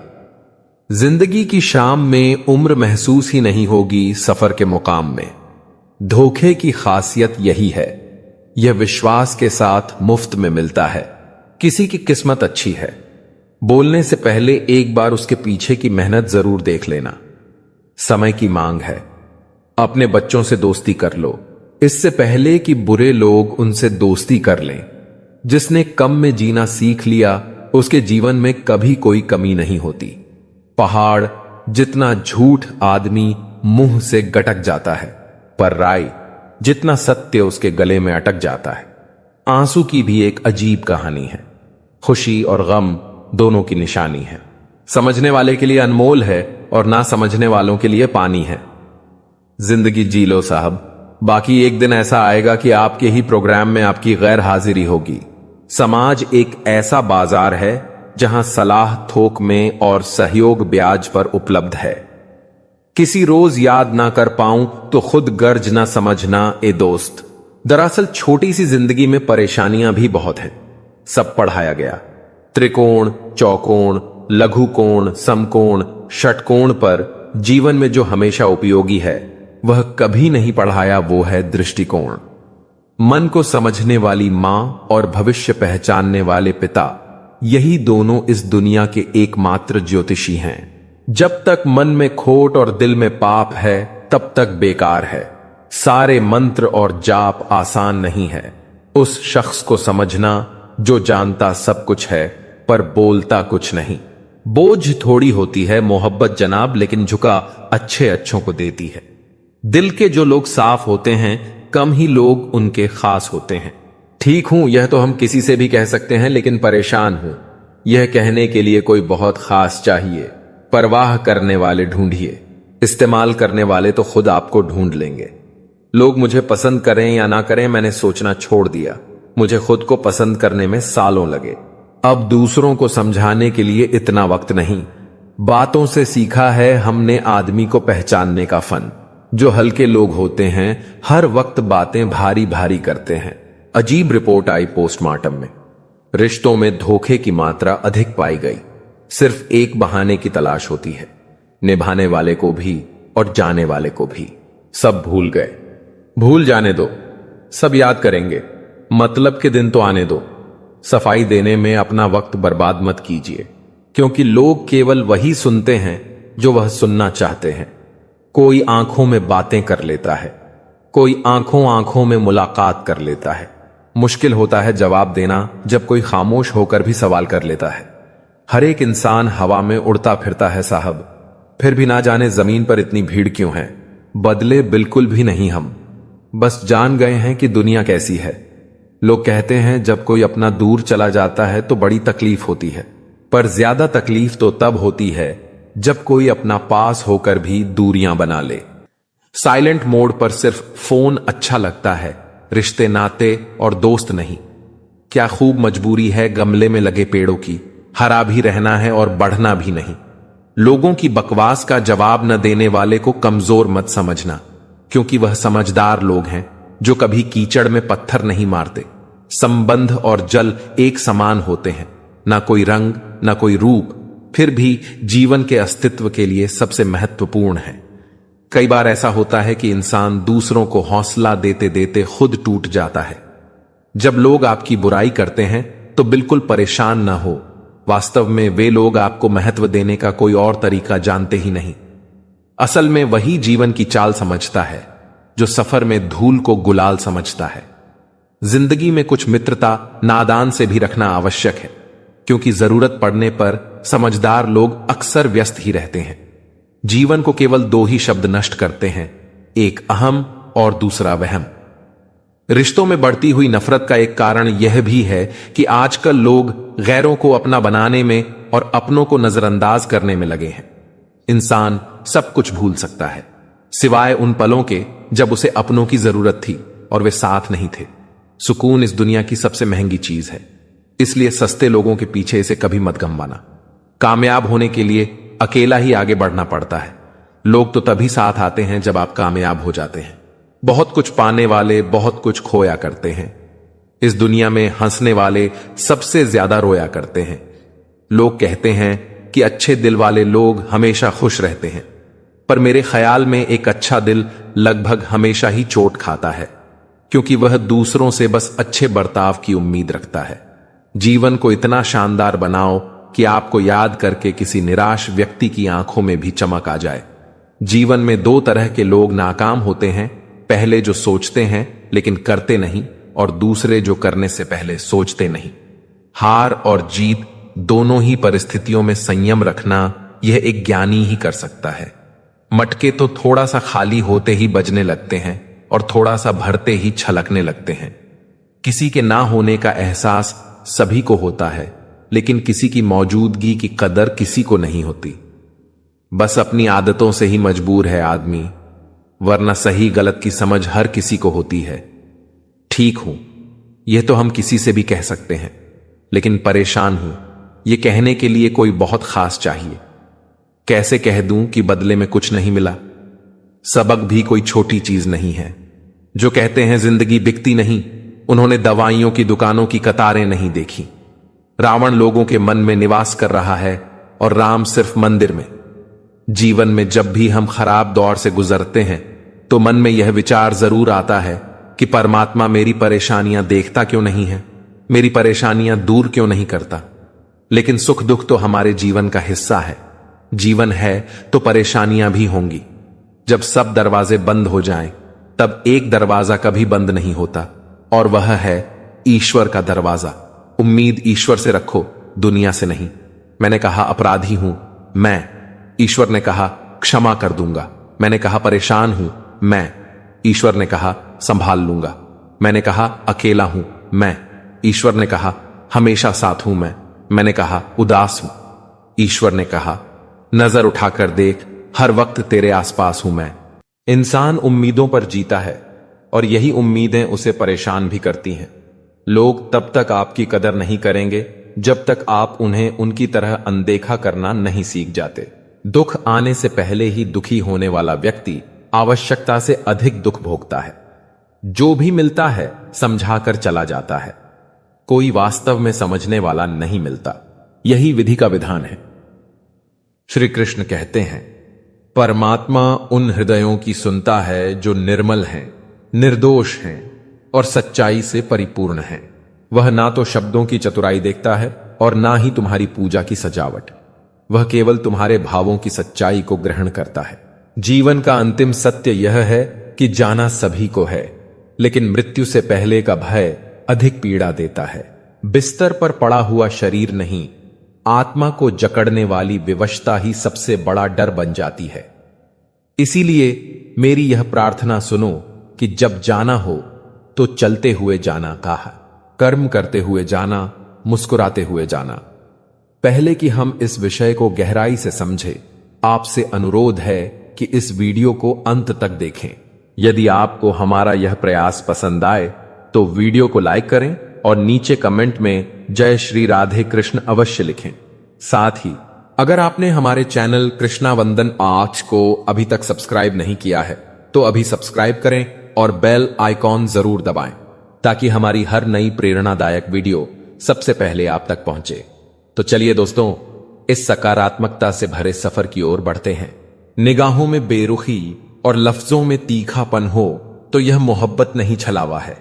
जिंदगी की शाम में उम्र महसूस ही नहीं होगी सफर के मुकाम में। धोखे की खासियत यही है, यह विश्वास के साथ मुफ्त में मिलता है। किसी की किस्मत अच्छी है, बोलने से पहले एक बार उसके पीछे की मेहनत जरूर देख लेना। समय की मांग है, अपने बच्चों से दोस्ती कर लो इससे पहले कि बुरे लोग उनसे दोस्ती कर लें। जिसने कम में जीना सीख लिया, उसके जीवन में कभी कोई कमी नहीं होती। पहाड़ जितना झूठ आदमी मुंह से गटक जाता है, पर राय जितना सत्य उसके गले में अटक जाता है। आंसू की भी एक अजीब कहानी है, खुशी और गम दोनों की निशानी है। समझने वाले के लिए अनमोल है और ना समझने वालों के लिए पानी है। जिंदगी जी लो साहब, बाकी एक दिन ऐसा आएगा कि आपके ही प्रोग्राम में आपकी गैर हाजिरी होगी। समाज एक ऐसा बाजार है जहां सलाह थोक में और सहयोग ब्याज पर उपलब्ध है। किसी रोज याद ना कर पाऊं तो खुद गर्ज ना समझना ए दोस्त। दरअसल छोटी सी जिंदगी में परेशानियां भी बहुत हैं। सब पढ़ाया गया, त्रिकोण, चौकोण, लघु कोण, समकोण, षटकोण पर जीवन में जो हमेशा उपयोगी है वह कभी नहीं पढ़ाया, वो है दृष्टिकोण। मन को समझने वाली मां और भविष्य पहचानने वाले पिता, यही दोनों इस दुनिया के एकमात्र ज्योतिषी हैं। जब तक मन में खोट और दिल में पाप है तब तक बेकार है। सारे मंत्र और जाप आसान नहीं है। उस शख्स को समझना जो जानता सब कुछ है पर बोलता कुछ नहीं। बोझ थोड़ी होती है मोहब्बत जनाब, लेकिन झुका अच्छे अच्छों को देती है। दिल के जो लोग साफ होते हैं, कम ही लोग उनके खास होते हैं। ठीक हूं यह तो हम किसी से भी कह सकते हैं, लेकिन परेशान हूं यह कहने के लिए कोई बहुत खास चाहिए। परवाह करने वाले ढूंढिए, इस्तेमाल करने वाले तो खुद आपको ढूंढ लेंगे। लोग मुझे पसंद करें या ना करें, मैंने सोचना छोड़ दिया। मुझे खुद को पसंद करने में सालों लगे। अब दूसरों को समझाने के लिए इतना वक्त नहीं। बातों से सीखा है हमने आदमी को पहचानने का फन। जो हल्के लोग होते हैं हर वक्त बातें भारी भारी करते हैं। अजीब रिपोर्ट आई पोस्टमार्टम में, रिश्तों में धोखे की मात्रा अधिक पाई गई। सिर्फ एक बहाने की तलाश होती है, निभाने वाले को भी और जाने वाले को भी। सब भूल गए। भूल जाने दो, सब याद करेंगे। मतलब के दिन तो आने दो। सफाई देने में अपना वक्त बर्बाद मत कीजिए, क्योंकि लोग केवल वही सुनते हैं जो वह सुनना चाहते हैं। कोई आंखों में बातें कर लेता है, कोई आंखों आंखों में मुलाकात कर लेता है। मुश्किल होता है जवाब देना जब कोई खामोश होकर भी सवाल कर लेता है। हर एक इंसान हवा में उड़ता फिरता है साहब, फिर भी ना जाने जमीन पर इतनी भीड़ क्यों है। बदले बिल्कुल भी नहीं हम, बस जान गए हैं कि दुनिया कैसी है। लोग कहते हैं जब कोई अपना दूर चला जाता है तो बड़ी तकलीफ होती है, पर ज्यादा तकलीफ तो तब होती है जब कोई अपना पास होकर भी दूरियां बना ले। साइलेंट मोड पर सिर्फ फोन अच्छा लगता है, रिश्ते नाते और दोस्त नहीं। क्या खूब मजबूरी है गमले में लगे पेड़ों की, हरा भी रहना है और बढ़ना भी नहीं। लोगों की बकवास का जवाब न देने वाले को कमजोर मत समझना, क्योंकि वह समझदार लोग हैं जो कभी कीचड़ में पत्थर नहीं मारते। संबंध और जल एक समान होते हैं, ना कोई रंग ना कोई रूप, फिर भी जीवन के अस्तित्व के लिए सबसे महत्वपूर्ण है। कई बार ऐसा होता है कि इंसान दूसरों को हौसला देते देते खुद टूट जाता है। जब लोग आपकी बुराई करते हैं तो बिल्कुल परेशान ना हो। वास्तव में वे लोग आपको महत्व देने का कोई और तरीका जानते ही नहीं। असल में वही जीवन की चाल समझता है जो सफर में धूल को गुलाल समझता है। जिंदगी में कुछ मित्रता नादान से भी रखना आवश्यक है, क्योंकि जरूरत पड़ने पर समझदार लोग अक्सर व्यस्त ही रहते हैं। जीवन को केवल दो ही शब्द नष्ट करते हैं, एक अहम और दूसरा वहम। रिश्तों में बढ़ती हुई नफरत का एक कारण यह भी है कि आजकल लोग गैरों को अपना बनाने में और अपनों को नजरअंदाज करने में लगे हैं। इंसान सब कुछ भूल सकता है, सिवाय उन पलों के जब उसे अपनों की जरूरत थी और वे साथ नहीं थे। सुकून इस दुनिया की सबसे महंगी चीज है, इसलिए सस्ते लोगों के पीछे इसे कभी मत गंवाना। कामयाब होने के लिए अकेला ही आगे बढ़ना पड़ता है। लोग तो तभी साथ आते हैं जब आप कामयाब हो जाते हैं। बहुत कुछ पाने वाले बहुत कुछ खोया करते हैं। इस दुनिया में हंसने वाले सबसे ज्यादा रोया करते हैं। लोग कहते हैं कि अच्छे दिल वाले लोग हमेशा खुश रहते हैं, पर मेरे ख्याल में एक अच्छा दिल लगभग हमेशा ही चोट खाता है, क्योंकि वह दूसरों से बस अच्छे बर्ताव की उम्मीद रखता है। जीवन को इतना शानदार बनाओ कि आपको याद करके किसी निराश व्यक्ति की आंखों में भी चमक आ जाए। जीवन में दो तरह के लोग नाकाम होते हैं, पहले जो सोचते हैं लेकिन करते नहीं, और दूसरे जो करने से पहले सोचते नहीं। हार और जीत दोनों ही परिस्थितियों में संयम रखना यह एक ज्ञानी ही कर सकता है। मटके तो थोड़ा सा खाली होते ही बजने लगते हैं और थोड़ा सा भरते ही छलकने लगते हैं। किसी के ना होने का एहसास सभी को होता है, लेकिन किसी की मौजूदगी की कदर किसी को नहीं होती। बस अपनी आदतों से ही मजबूर है आदमी, वरना सही गलत की समझ हर किसी को होती है। ठीक हूं यह तो हम किसी से भी कह सकते हैं, लेकिन परेशान हूं यह कहने के लिए कोई बहुत खास चाहिए। कैसे कह दूं कि बदले में कुछ नहीं मिला? सबक भी कोई छोटी चीज नहीं है। जो कहते हैं जिंदगी बिकती नहीं, उन्होंने दवाइयों की दुकानों की कतारें नहीं देखी। रावण लोगों के मन में निवास कर रहा है और राम सिर्फ मंदिर में। जीवन में जब भी हम खराब दौर से गुजरते हैं तो मन में यह विचार जरूर आता है कि परमात्मा मेरी परेशानियां देखता क्यों नहीं है, मेरी परेशानियां दूर क्यों नहीं करता। लेकिन सुख दुख तो हमारे जीवन का हिस्सा है। जीवन है तो परेशानियां भी होंगी। जब सब दरवाजे बंद हो जाएं, तब एक दरवाजा कभी बंद नहीं होता, और वह है ईश्वर का दरवाजा। उम्मीद ईश्वर से रखो, दुनिया से नहीं। मैंने कहा अपराधी हूं मैं, ईश्वर ने कहा क्षमा कर दूंगा। मैंने कहा परेशान हूं मैं, ईश्वर ने कहा संभाल लूंगा। मैंने कहा अकेला हूं मैं, ईश्वर ने कहा हमेशा साथ हूं मैं। मैंने कहा उदास हूं, ईश्वर ने कहा नजर उठाकर देख, हर वक्त तेरे आसपास हूं मैं। इंसान उम्मीदों पर जीता है और यही उम्मीदें उसे परेशान भी करती हैं। लोग तब तक आपकी कदर नहीं करेंगे जब तक आप उन्हें उनकी तरह अनदेखा करना नहीं सीख जाते। दुख आने से पहले ही दुखी होने वाला व्यक्ति आवश्यकता से अधिक दुख भोगता है। जो भी मिलता है समझाकर चला जाता है, कोई वास्तव में समझने वाला नहीं मिलता। यही विधि का विधान है। श्री कृष्ण कहते हैं, परमात्मा उन हृदयों की सुनता है जो निर्मल हैं, निर्दोष हैं और सच्चाई से परिपूर्ण हैं। वह ना तो शब्दों की चतुराई देखता है और ना ही तुम्हारी पूजा की सजावट। वह केवल तुम्हारे भावों की सच्चाई को ग्रहण करता है। जीवन का अंतिम सत्य यह है कि जाना सभी को है, लेकिन मृत्यु से पहले का भय अधिक पीड़ा देता है। बिस्तर पर पड़ा हुआ शरीर नहीं, आत्मा को जकड़ने वाली विवशता ही सबसे बड़ा डर बन जाती है। इसीलिए मेरी यह प्रार्थना सुनो कि जब जाना हो तो चलते हुए जाना कहा, कर्म करते हुए जाना, मुस्कुराते हुए जाना। पहले कि हम इस विषय को गहराई से समझें, आपसे अनुरोध है कि इस वीडियो को अंत तक देखें। यदि आपको हमारा यह प्रयास पसंद आए तो वीडियो को लाइक करें और नीचे कमेंट में जय श्री राधे कृष्ण अवश्य लिखें। साथ ही अगर आपने हमारे चैनल कृष्णा वंदन आर्ट्स को अभी तक सब्सक्राइब नहीं किया है तो अभी सब्सक्राइब करें और बेल आइकॉन जरूर दबाएं ताकि हमारी हर नई प्रेरणादायक वीडियो सबसे पहले आप तक पहुंचे। तो चलिए दोस्तों, इस सकारात्मकता से भरे सफर की ओर बढ़ते हैं। निगाहों में बेरुखी और लफ्जों में तीखापन हो तो यह मोहब्बत नहीं छलावा है।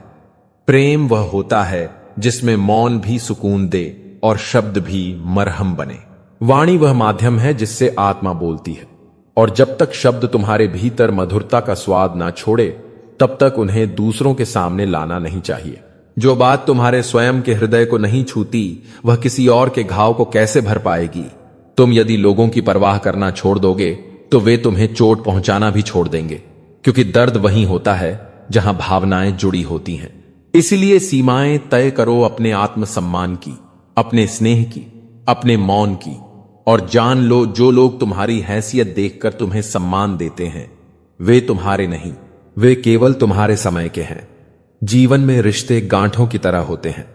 प्रेम वह होता है जिसमें मौन भी सुकून दे और शब्द भी मरहम बने। वाणी वह माध्यम है जिससे आत्मा बोलती है, और जब तक शब्द तुम्हारे भीतर मधुरता का स्वाद ना छोड़े तब तक उन्हें दूसरों के सामने लाना नहीं चाहिए। जो बात तुम्हारे स्वयं के हृदय को नहीं छूती वह किसी और के घाव को कैसे भर पाएगी। तुम यदि लोगों की परवाह करना छोड़ दोगे तो वे तुम्हें चोट पहुंचाना भी छोड़ देंगे, क्योंकि दर्द वहीं होता है जहां भावनाएं जुड़ी होती हैं। इसलिए सीमाएं तय करो अपने आत्मसम्मान की, अपने स्नेह की, अपने मौन की, और जान लो जो लोग तुम्हारी हैसियत देखकर तुम्हें सम्मान देते हैं वे तुम्हारे नहीं, वे केवल तुम्हारे समय के हैं। जीवन में रिश्ते गांठों की तरह होते हैं।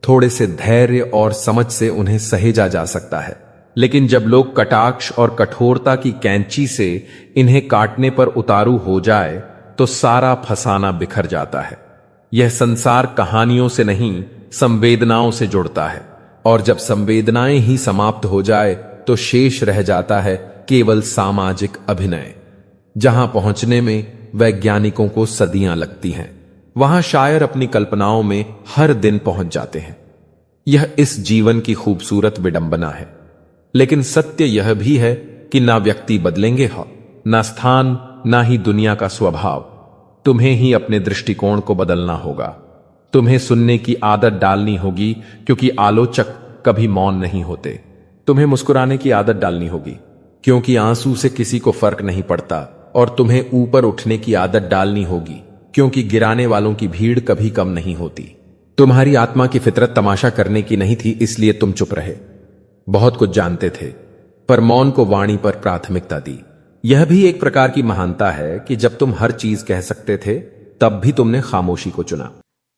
थोड़े से धैर्य और समझ से उन्हें सहेजा जा सकता है, लेकिन जब लोग कटाक्ष और कठोरता की कैंची से इन्हें काटने पर उतारू हो जाए तो सारा फसाना बिखर जाता है। यह संसार कहानियों से नहीं संवेदनाओं से जुड़ता है, और जब संवेदनाएं ही समाप्त हो जाए तो शेष रह जाता है केवल सामाजिक अभिनय। जहां पहुंचने में वैज्ञानिकों को सदियां लगती हैं, वहां शायर अपनी कल्पनाओं में हर दिन पहुंच जाते हैं। यह इस जीवन की खूबसूरत विडंबना है। लेकिन सत्य यह भी है कि ना व्यक्ति बदलेंगे हो, ना स्थान, ना ही दुनिया का स्वभाव। तुम्हें ही अपने दृष्टिकोण को बदलना होगा। तुम्हें सुनने की आदत डालनी होगी, क्योंकि आलोचक कभी मौन नहीं होते। तुम्हें मुस्कुराने की आदत डालनी होगी, क्योंकि आंसू से किसी को फर्क नहीं पड़ता। और तुम्हें ऊपर उठने की आदत डालनी होगी, क्योंकि गिराने वालों की भीड़ कभी कम नहीं होती। तुम्हारी आत्मा की फितरत तमाशा करने की नहीं थी, इसलिए तुम चुप रहे। बहुत कुछ जानते थे पर मौन को वाणी पर प्राथमिकता दी। यह भी एक प्रकार की महानता है कि जब तुम हर चीज कह सकते थे तब भी तुमने खामोशी को चुना।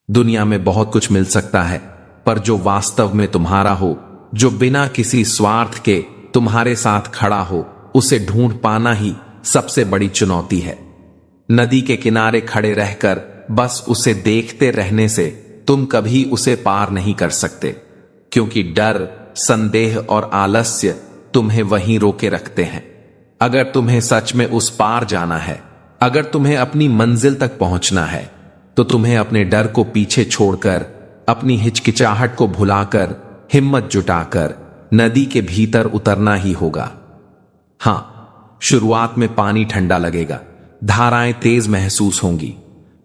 दुनिया में बहुत कुछ मिल सकता है, पर जो वास्तव में तुम्हारा हो, जो बिना किसी स्वार्थ के तुम्हारे साथ खड़ा हो, उसे ढूंढ पाना ही सबसे बड़ी चुनौती है। नदी के किनारे खड़े रहकर बस उसे देखते रहने से तुम कभी उसे पार नहीं कर सकते, क्योंकि डर, संदेह और आलस्य तुम्हें वहीं रोके रखते हैं। अगर तुम्हें सच में उस पार जाना है, अगर तुम्हें अपनी मंजिल तक पहुंचना है, तो तुम्हें अपने डर को पीछे छोड़कर, अपनी हिचकिचाहट को भुलाकर, हिम्मत जुटाकर नदी के भीतर उतरना ही होगा। हां, शुरुआत में पानी ठंडा लगेगा, धाराएं तेज महसूस होंगी,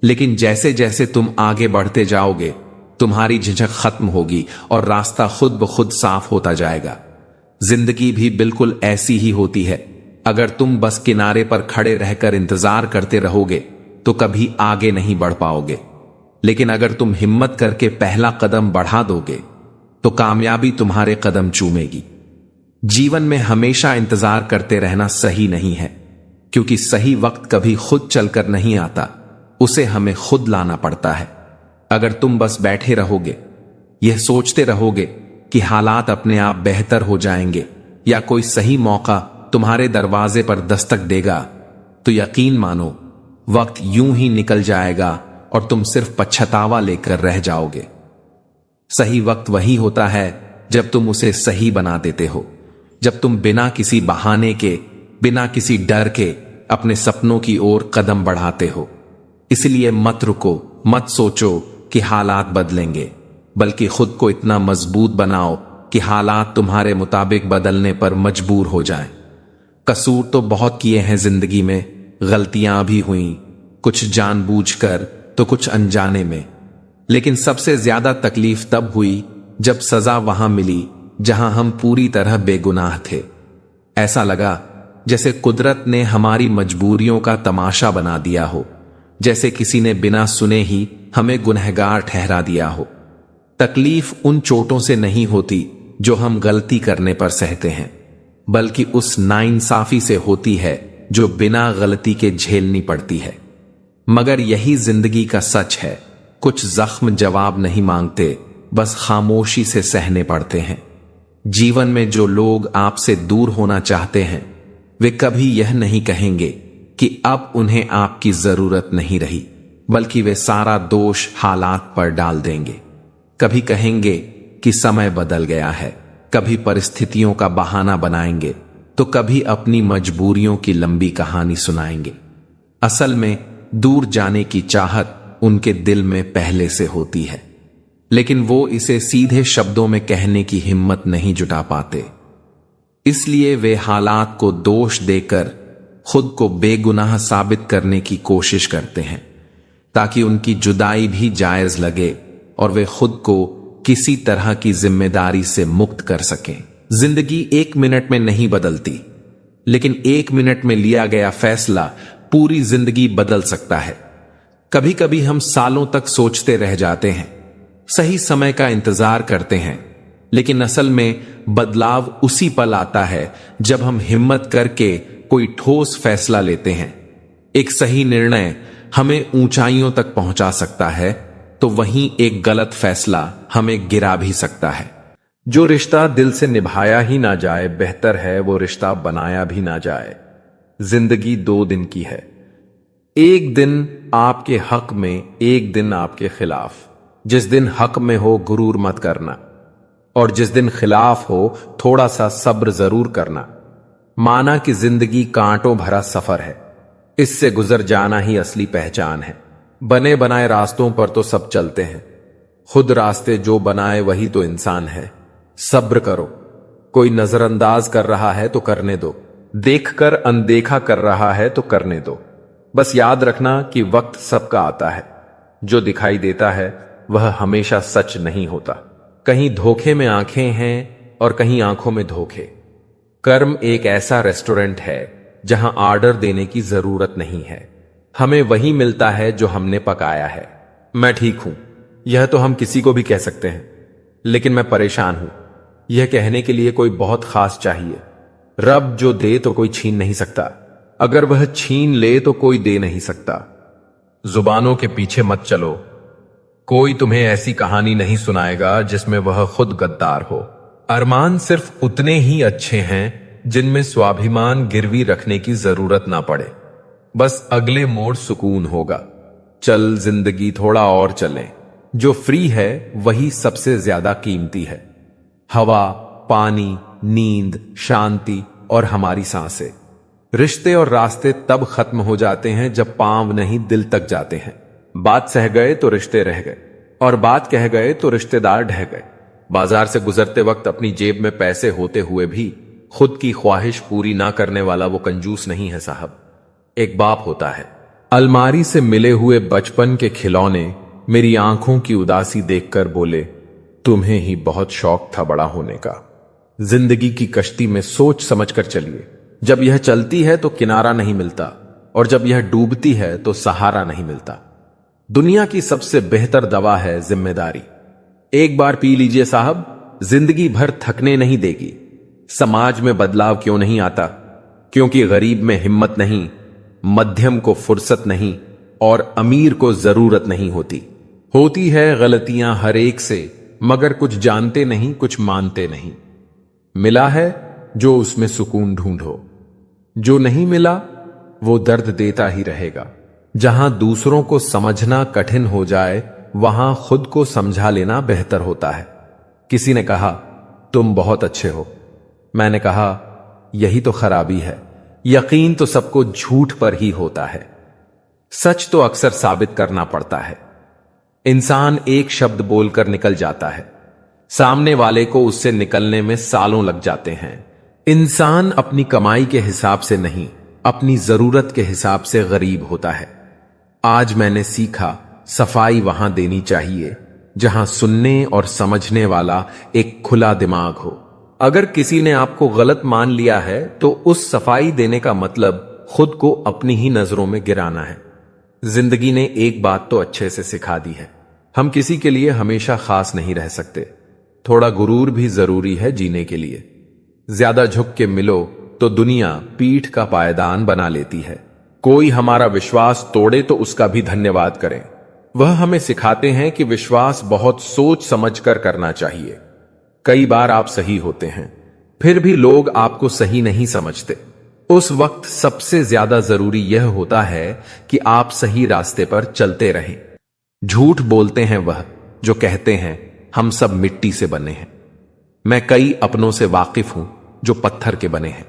लेकिन जैसे जैसे तुम आगे बढ़ते जाओगे तुम्हारी झिझक खत्म होगी और रास्ता खुद ब खुद साफ होता जाएगा। जिंदगी भी बिल्कुल ऐसी ही होती है। अगर तुम बस किनारे पर खड़े रहकर इंतजार करते रहोगे तो कभी आगे नहीं बढ़ पाओगे, लेकिन अगर तुम हिम्मत करके पहला कदम बढ़ा दोगे तो कामयाबी तुम्हारे कदम चूमेगी। जीवन में हमेशा इंतजार करते रहना सही नहीं है, क्योंकि सही वक्त कभी खुद चलकर नहीं आता, उसे हमें खुद लाना पड़ता है। अगर तुम बस बैठे रहोगे, यह सोचते रहोगे कि हालात अपने आप बेहतर हो जाएंगे या कोई सही मौका तुम्हारे दरवाजे पर दस्तक देगा, तो यकीन मानो वक्त यूं ही निकल जाएगा और तुम सिर्फ पछतावा लेकर रह जाओगे। सही वक्त वही होता है जब तुम उसे सही बना देते हो, जब तुम बिना किसी बहाने के, बिना किसी डर के अपने सपनों की ओर कदम बढ़ाते हो। इसलिए मत रुको, मत सोचो कि हालात बदलेंगे, बल्कि खुद को इतना मजबूत बनाओ कि हालात तुम्हारे मुताबिक बदलने पर मजबूर हो जाएं। कसूर तो बहुत किए हैं जिंदगी में, गलतियां भी हुई, कुछ जानबूझकर तो कुछ अनजाने में, लेकिन सबसे ज्यादा तकलीफ तब हुई जब सजा वहां मिली जहां हम पूरी तरह बेगुनाह थे। ऐसा लगा जैसे कुदरत ने हमारी मजबूरियों का तमाशा बना दिया हो, जैसे किसी ने बिना सुने ही हमें गुनहगार ठहरा दिया हो। तकलीफ उन चोटों से नहीं होती जो हम गलती करने पर सहते हैं, बल्कि उस नाइंसाफी से होती है जो बिना गलती के झेलनी पड़ती है। मगर यही जिंदगी का सच है। कुछ जख्म जवाब नहीं मांगते, बस खामोशी से सहने पड़ते हैं। जीवन में जो लोग आपसे दूर होना चाहते हैं, वे कभी यह नहीं कहेंगे कि अब उन्हें आपकी जरूरत नहीं रही, बल्कि वे सारा दोष हालात पर डाल देंगे। कभी कहेंगे कि समय बदल गया है, कभी परिस्थितियों का बहाना बनाएंगे, तो कभी अपनी मजबूरियों की लंबी कहानी सुनाएंगे। असल में दूर जाने की चाहत उनके दिल में पहले से होती है, लेकिन वो इसे सीधे शब्दों में कहने की हिम्मत नहीं जुटा पाते। इसलिए वे हालात को दोष देकर खुद को बेगुनाह साबित करने की कोशिश करते हैं, ताकि उनकी जुदाई भी जायज लगे और वे खुद को किसी तरह की जिम्मेदारी से मुक्त कर सकें। जिंदगी 1 मिनट में नहीं बदलती, लेकिन 1 मिनट में लिया गया फैसला पूरी जिंदगी बदल सकता है। कभी कभी हम सालों तक सोचते रह जाते हैं, सही समय का इंतजार करते हैं, लेकिन असल में बदलाव उसी पल आता है जब हम हिम्मत करके कोई ठोस फैसला लेते हैं। एक सही निर्णय हमें ऊंचाइयों तक पहुंचा सकता है, तो वहीं एक गलत फैसला हमें गिरा भी सकता है। जो रिश्ता दिल से निभाया ही ना जाए, बेहतर है वो रिश्ता बनाया भी ना जाए। जिंदगी 2 दिन की है, एक दिन आपके हक में, एक दिन आपके खिलाफ। जिस दिन हक में हो गुरूर मत करना, और जिस दिन खिलाफ हो थोड़ा सा सब्र जरूर करना। माना कि जिंदगी कांटों भरा सफर है, इससे गुजर जाना ही असली पहचान है। बने बनाए रास्तों पर तो सब चलते हैं, खुद रास्ते जो बनाए वही तो इंसान है। सब्र करो, कोई नजरअंदाज कर रहा है तो करने दो, देखकर अनदेखा कर रहा है तो करने दो। बस याद रखना कि वक्त सबका आता है, जो दिखाई देता है वह हमेशा सच नहीं होता। कहीं धोखे में आंखें हैं और कहीं आंखों में धोखे। कर्म एक ऐसा रेस्टोरेंट है जहां ऑर्डर देने की जरूरत नहीं है, हमें वही मिलता है जो हमने पकाया है। मैं ठीक हूं, यह तो हम किसी को भी कह सकते हैं, लेकिन मैं परेशान हूं, यह कहने के लिए कोई बहुत खास चाहिए। रब जो दे तो कोई छीन नहीं सकता, अगर वह छीन ले तो कोई दे नहीं सकता। जुबानों के पीछे मत चलो, कोई तुम्हें ऐसी कहानी नहीं सुनाएगा जिसमें वह खुद गद्दार हो। अरमान सिर्फ उतने ही अच्छे हैं जिनमें स्वाभिमान गिरवी रखने की जरूरत ना पड़े। बस अगले मोड़ सुकून होगा। चल जिंदगी थोड़ा और चलें, जो फ्री है वही सबसे ज्यादा कीमती है। हवा, पानी, नींद, शांति और हमारी सांसें। रिश्ते और रास्ते तब खत्म हो जाते हैं जब पांव नहीं दिल तक जाते हैं। बात सह गए तो रिश्ते रह गए, और बात कह गए तो रिश्तेदार ढह गए। बाजार से गुजरते वक्त अपनी जेब में पैसे होते हुए भी खुद की ख्वाहिश पूरी ना करने वाला वो कंजूस नहीं है साहब। एक बाप होता है, अलमारी से मिले हुए बचपन के खिलौने मेरी आंखों की उदासी देखकर बोले, तुम्हें ही बहुत शौक था बड़ा होने का। जिंदगी की कश्ती में सोच समझकर चलिए, जब यह चलती है तो किनारा नहीं मिलता, और जब यह डूबती है तो सहारा नहीं मिलता। दुनिया की सबसे बेहतर दवा है जिम्मेदारी। एक बार पी लीजिए साहब, जिंदगी भर थकने नहीं देगी। समाज में बदलाव क्यों नहीं आता? क्योंकि गरीब में हिम्मत नहीं, मध्यम को फुर्सत नहीं, और अमीर को जरूरत नहीं होती। होती है गलतियां हर एक से, मगर कुछ जानते नहीं, कुछ मानते नहीं। मिला है जो उसमें सुकून ढूंढो, जो नहीं मिला वो दर्द देता ही रहेगा। जहां दूसरों को समझना कठिन हो जाए, वहां खुद को समझा लेना बेहतर होता है। किसी ने कहा, तुम बहुत अच्छे हो। मैंने कहा, यही तो खराबी है। यकीन तो सबको झूठ पर ही होता है, सच तो अक्सर साबित करना पड़ता है। इंसान एक शब्द बोलकर निकल जाता है, सामने वाले को उससे निकलने में सालों लग जाते हैं। इंसान अपनी कमाई के हिसाब से नहीं, अपनी जरूरत के हिसाब से गरीब होता है। आज मैंने सीखा, सफाई वहां देनी चाहिए जहां सुनने और समझने वाला एक खुला दिमाग हो। अगर किसी ने आपको गलत मान लिया है तो उस सफाई देने का मतलब खुद को अपनी ही नजरों में गिराना है। जिंदगी ने एक बात तो अच्छे से सिखा दी है, हम किसी के लिए हमेशा खास नहीं रह सकते। थोड़ा गुरूर भी जरूरी है जीने के लिए। ज्यादा झुक के मिलो तो दुनिया पीठ का पायदान बना लेती है, कोई हमारा विश्वास तोड़े तो उसका भी धन्यवाद करें। वह हमें सिखाते हैं कि विश्वास बहुत सोच समझकर करना चाहिए। कई बार आप सही होते हैं, फिर भी लोग आपको सही नहीं समझते। उस वक्त सबसे ज्यादा जरूरी यह होता है कि आप सही रास्ते पर चलते रहें। झूठ बोलते हैं वह जो कहते हैं हम सब मिट्टी से बने हैं। मैं कई अपनों से वाकिफ हूं जो पत्थर के बने हैं।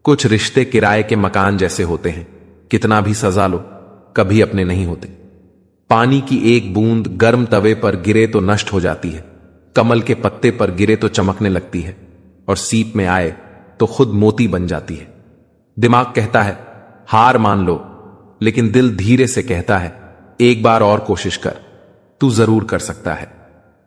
कुछ रिश्ते किराए के मकान जैसे होते हैं, कितना भी सजा लो कभी अपने नहीं होते। पानी की एक बूंद गर्म तवे पर गिरे तो नष्ट हो जाती है, कमल के पत्ते पर गिरे तो चमकने लगती है, और सीप में आए तो खुद मोती बन जाती है। दिमाग कहता है हार मान लो, लेकिन दिल धीरे से कहता है एक बार और कोशिश कर, तू जरूर कर सकता है।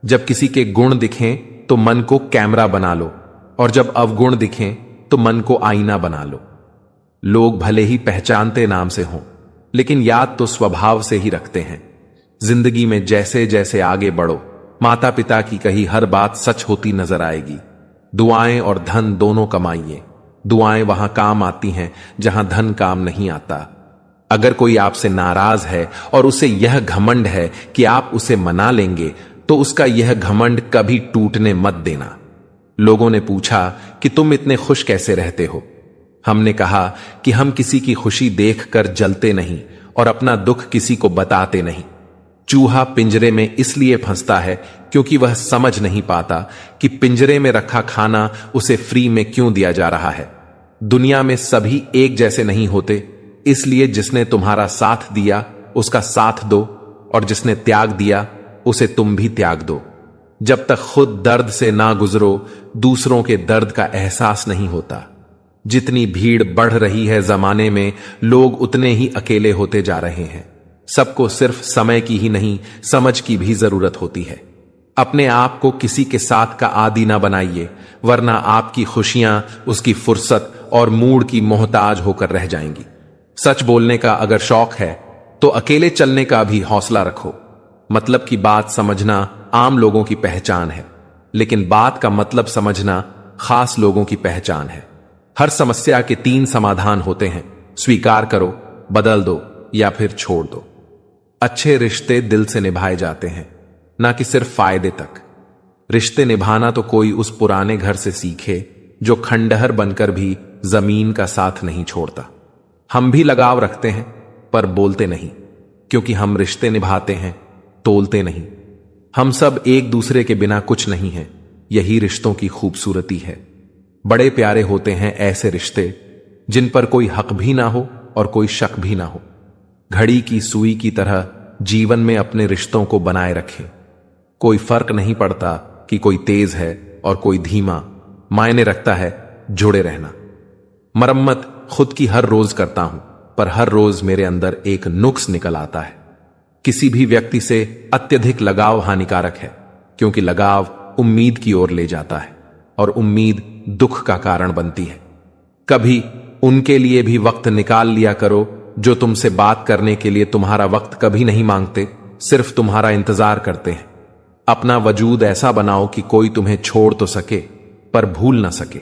जब किसी के गुण दिखें तो मन को कैमरा बना लो, और जब अवगुण दिखें तो मन को आईना बना लो। लोग भले ही पहचानते नाम से हों, लेकिन याद तो स्वभाव से ही रखते हैं। जिंदगी में जैसे जैसे आगे बढ़ो, माता पिता की कही हर बात सच होती नजर आएगी। दुआएं और धन दोनों कमाइए। दुआएं वहां काम आती हैं जहां धन काम नहीं आता। अगर कोई आपसे नाराज है और उसे यह घमंड है कि आप उसे मना लेंगे, तो उसका यह घमंड कभी टूटने मत देना। लोगों ने पूछा कि तुम इतने खुश कैसे रहते हो। हमने कहा कि हम किसी की खुशी देखकर जलते नहीं और अपना दुख किसी को बताते नहीं। चूहा पिंजरे में इसलिए फंसता है क्योंकि वह समझ नहीं पाता कि पिंजरे में रखा खाना उसे फ्री में क्यों दिया जा रहा है। दुनिया में सभी एक जैसे नहीं होते, इसलिए जिसने तुम्हारा साथ दिया उसका साथ दो, और जिसने त्याग दिया उसे तुम भी त्याग दो। जब तक खुद दर्द से ना गुजरो, दूसरों के दर्द का एहसास नहीं होता। जितनी भीड़ बढ़ रही है जमाने में, लोग उतने ही अकेले होते जा रहे हैं। सबको सिर्फ समय की ही नहीं, समझ की भी जरूरत होती है। अपने आप को किसी के साथ का आदी ना बनाइए, वरना आपकी खुशियां उसकी फुर्सत और मूड की मोहताज होकर रह जाएंगी। सच बोलने का अगर शौक है तो अकेले चलने का भी हौसला रखो। मतलब की बात समझना आम लोगों की पहचान है, लेकिन बात का मतलब समझना खास लोगों की पहचान है। हर समस्या के 3 समाधान होते हैं, स्वीकार करो, बदल दो या फिर छोड़ दो। अच्छे रिश्ते दिल से निभाए जाते हैं, ना कि सिर्फ फायदे तक। रिश्ते निभाना तो कोई उस पुराने घर से सीखे जो खंडहर बनकर भी जमीन का साथ नहीं छोड़ता। हम भी लगाव रखते हैं पर बोलते नहीं, क्योंकि हम रिश्ते निभाते हैं, तोलते नहीं। हम सब एक दूसरे के बिना कुछ नहीं हैं, यही रिश्तों की खूबसूरती है। बड़े प्यारे होते हैं ऐसे रिश्ते जिन पर कोई हक भी ना हो और कोई शक भी ना हो। घड़ी की सुई की तरह जीवन में अपने रिश्तों को बनाए रखें। कोई फर्क नहीं पड़ता कि कोई तेज है और कोई धीमा, मायने रखता है जुड़े रहना। मरम्मत खुद की हर रोज करता हूं, पर हर रोज मेरे अंदर एक नुक्स निकल आता है। किसी भी व्यक्ति से अत्यधिक लगाव हानिकारक है, क्योंकि लगाव उम्मीद की ओर ले जाता है और उम्मीद दुख का कारण बनती है। कभी उनके लिए भी वक्त निकाल लिया करो जो तुमसे बात करने के लिए तुम्हारा वक्त कभी नहीं मांगते, सिर्फ तुम्हारा इंतजार करते हैं। अपना वजूद ऐसा बनाओ कि कोई तुम्हें छोड़ तो सके पर भूल ना सके।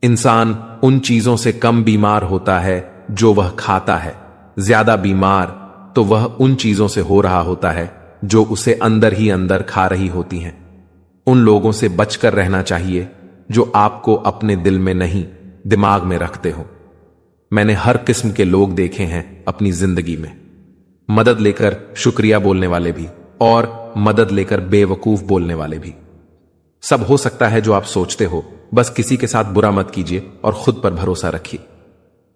इंसान उन चीजों से कम बीमार होता है जो वह खाता है, ज्यादा बीमार तो वह उन चीजों से हो रहा होता है जो उसे अंदर ही अंदर खा रही होती हैं। उन लोगों से बचकर रहना चाहिए जो आपको अपने दिल में नहीं, दिमाग में रखते हो। मैंने हर किस्म के लोग देखे हैं अपनी जिंदगी में। मदद लेकर शुक्रिया बोलने वाले भी और मदद लेकर बेवकूफ बोलने वाले भी। सब हो सकता है जो आप सोचते हो, बस किसी के साथ बुरा मत कीजिए और खुद पर भरोसा रखिए।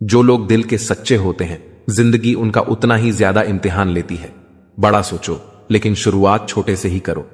जो लोग दिल के सच्चे होते हैं, जिंदगी उनका उतना ही ज्यादा इम्तिहान लेती है। बड़ा सोचो, लेकिन शुरुआत छोटे से ही करो।